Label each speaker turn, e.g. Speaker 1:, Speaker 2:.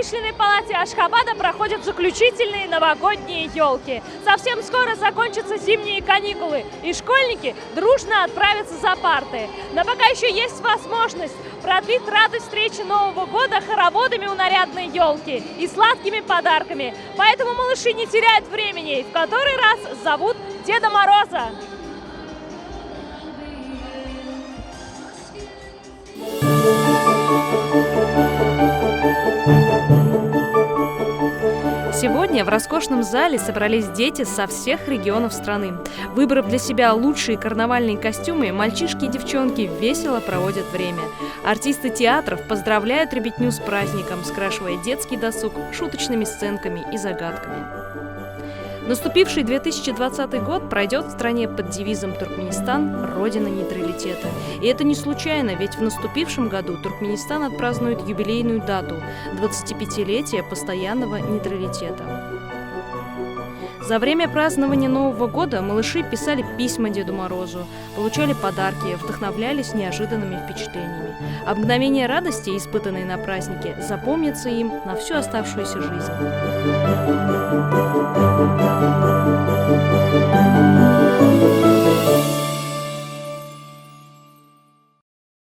Speaker 1: промышленной палате Ашхабада проходят заключительные новогодние елки. Совсем скоро закончатся зимние каникулы, и школьники дружно отправятся за парты. Но пока еще есть возможность продлить радость встречи Нового года хороводами у нарядной елки и сладкими подарками. Поэтому малыши не теряют времени и в который раз зовут Деда Мороза. Сегодня в роскошном зале собрались дети со всех регионов страны. Выбрав для себя лучшие карнавальные костюмы, мальчишки и девчонки весело проводят время. Артисты театров поздравляют ребятню с праздником, скрашивая детский досуг шуточными сценками и загадками. Наступивший 2020 год пройдет в стране под девизом «Туркменистан – родина нейтралитета». И это не случайно, ведь в наступившем году Туркменистан отпразднует юбилейную дату – 25-летие постоянного нейтралитета. За время празднования Нового года малыши писали письма Деду Морозу, получали подарки, вдохновлялись неожиданными впечатлениями. А мгновения радости, испытанные на празднике, запомнятся им на всю оставшуюся жизнь.